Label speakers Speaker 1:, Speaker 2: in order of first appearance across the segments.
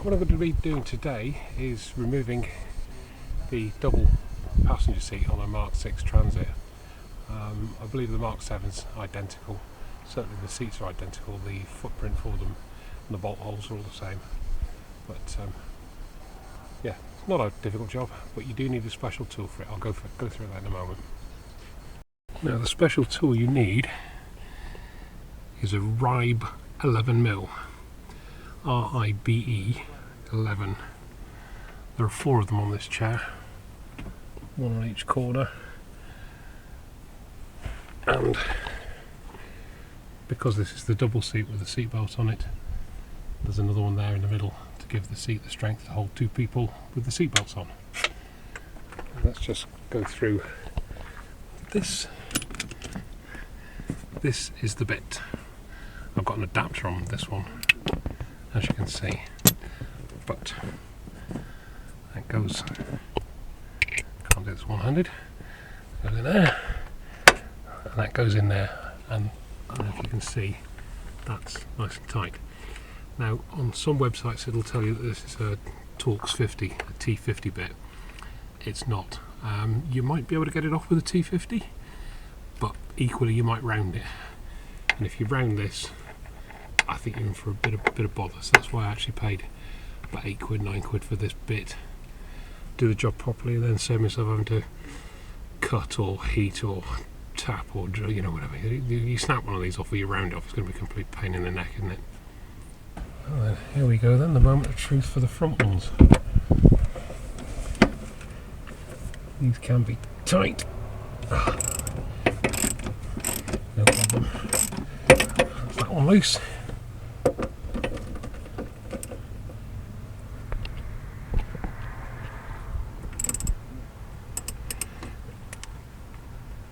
Speaker 1: Right, what I'm going to be doing today is removing the double passenger seat on a Mark 6 Transit. I believe the Mark 7's identical. Certainly the seats are identical, the footprint for them and the bolt holes are all the same. But yeah, it's not a difficult job, but you do need a special tool for it. I'll go through that in a moment. Now the special tool you need is a RIBE 11mm. RIBE 11. There are 4 of them on this chair, one on each corner, and because this is the double seat with the seat belt on it, there's another one there in the middle to give the seat the strength to hold 2 people with the seat belts on. And let's just go through this. This is the bit. I've got an adapter on this one, as you can see, but that goes, can't do this one-handed, goes in there, and that goes in there, and I don't know if you can see, that's nice and tight. Now on some websites it'll tell you that this is a Torx 50, a T50 bit. It's not. You might be able to get it off with a T50, but equally you might round it, and if you round this, I think you're in for a bit of bother. So that's why I actually paid about £8, £9 for this bit. Do the job properly, and then save myself having to cut or heat or tap or drill, you know, whatever. You snap one of these off or you round it off, it's going to be a complete pain in the neck, isn't it? Well, then, here we go then, the moment of truth for the front ones. These can be tight. No problem. That's that one loose.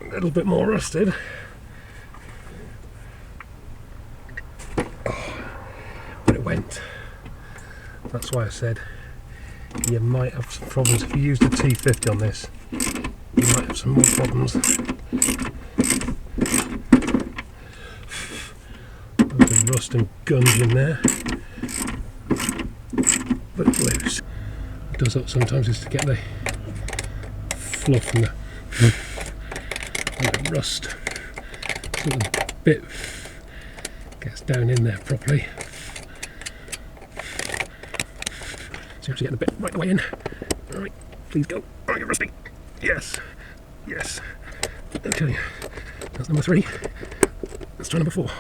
Speaker 1: A little bit more rusted. But it went. That's why I said you might have some problems if you used a T50 on this. You might have some more problems. There's the rust and gunge in there, but it's loose. What it does that sometimes is to get the fluff and the rust, so the bit gets down in there properly. So you have to get the bit right the way in. Alright, please go. Oh, you're rusty. Yes, yes. Okay, that's number 3. Let's try number 4.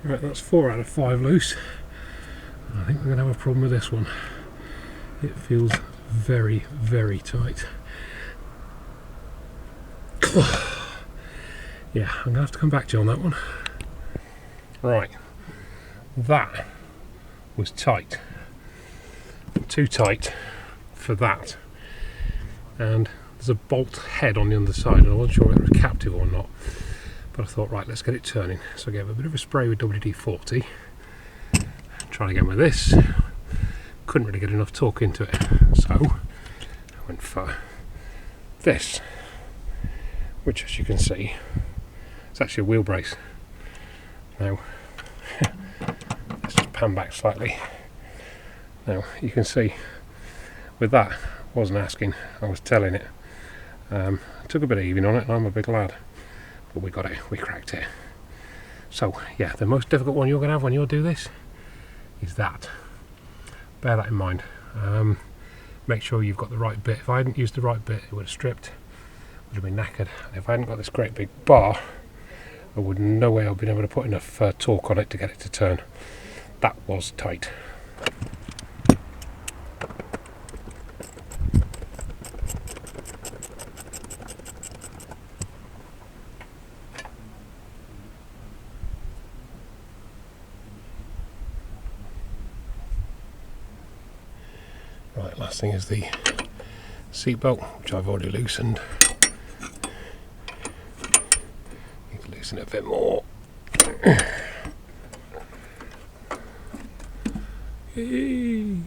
Speaker 1: Right, that's 4 out of 5 loose. I think we're going to have a problem with this one. It feels very, very tight. Yeah, I'm going to have to come back to you on that one. Right, that was tight. Too tight for that. And there's a bolt head on the underside, and I wasn't sure whether it was captive or not. But I thought, right, let's get it turning. So I gave it a bit of a spray with WD-40. Trying again with this. Couldn't really get enough torque into it. So I went for this, which, as you can see, it's actually a wheel brace. Now, let's just pan back slightly. Now, you can see, with that, I wasn't asking, I was telling it. Took a bit of heaving on it, and I'm a big lad. But we got it, we cracked it. So yeah, the most difficult one you're going to have when you do this is that. Bear that in mind. Make sure you've got the right bit. If I hadn't used the right bit, it would have stripped, would have been knackered. And if I hadn't got this great big bar, I would no way have been able to put enough torque on it to get it to turn. That was tight. Right, last thing is the seat belt, which I've already loosened. Need to loosen it a bit more. Hey.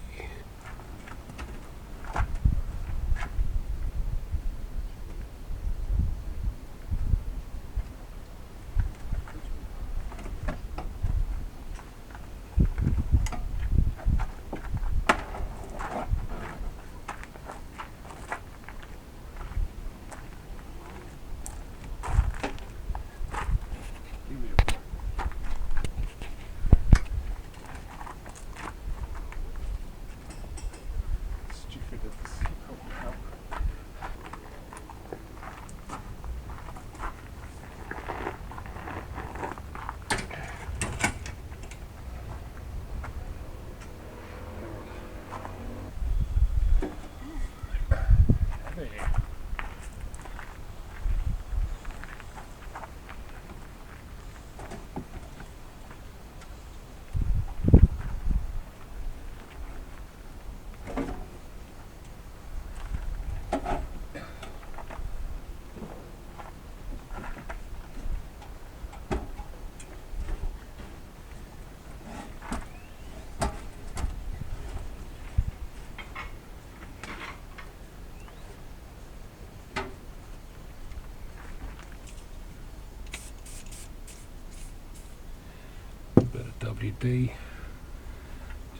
Speaker 1: Bit of WD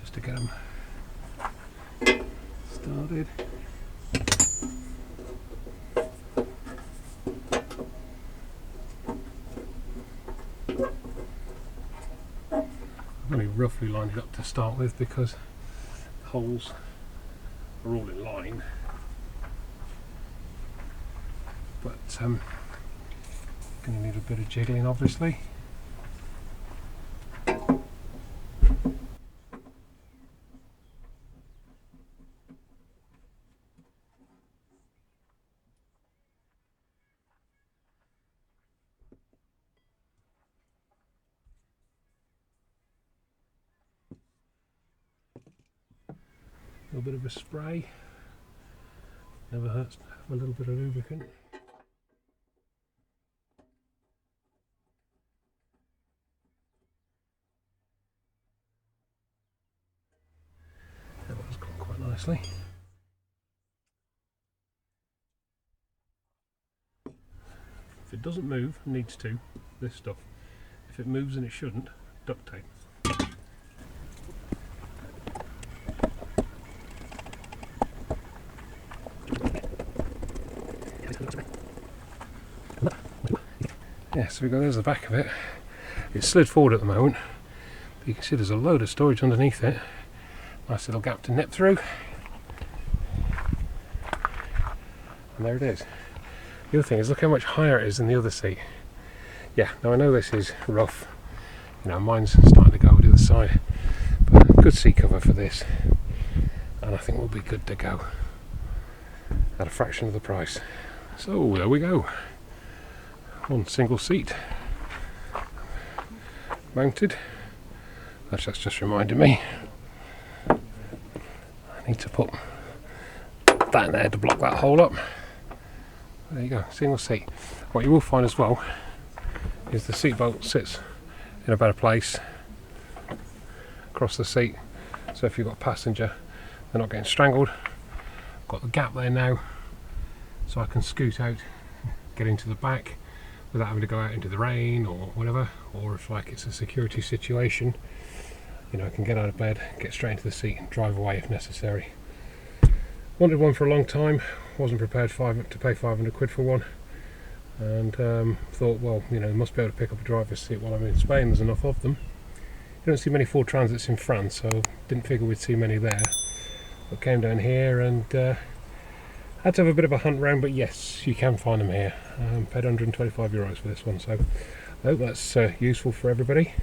Speaker 1: just to get them started. I've only roughly lined it up to start with because the holes are all in line, but going to need a bit of jiggling obviously. A little bit of a spray, never hurts to have a little bit of lubricant. That one's gone quite nicely. If it doesn't move, needs to, this stuff. If it moves and it shouldn't, duct tape. Yeah, so there's the back of it. It's slid forward at the moment, but you can see there's a load of storage underneath it. Nice little gap to nip through. And there it is. The other thing is, look how much higher it is than the other seat. Yeah, now I know this is rough. You know, mine's starting to go to the other side. But good seat cover for this. And I think we'll be good to go. At a fraction of the price. So, there we go. One single seat. Mounted. That's just reminded me. I need to put that in there to block that hole up. There you go, single seat. What you will find as well is the seat belt sits in a better place across the seat, so if you've got a passenger they're not getting strangled. Got the gap there now so I can scoot out, get into the back without having to go out into the rain or whatever, or if like it's a security situation, you know, I can get out of bed, get straight into the seat and drive away if necessary. Wanted one for a long time, wasn't prepared to pay 500 quid for one, and thought, well, you know, must be able to pick up a driver's seat while I'm in Spain, there's enough of them. You don't see many Ford Transits in France, so didn't figure we'd see many there. But came down here and had to have a bit of a hunt round, but yes, you can find them here. Paid €125 for this one, so I hope that's useful for everybody.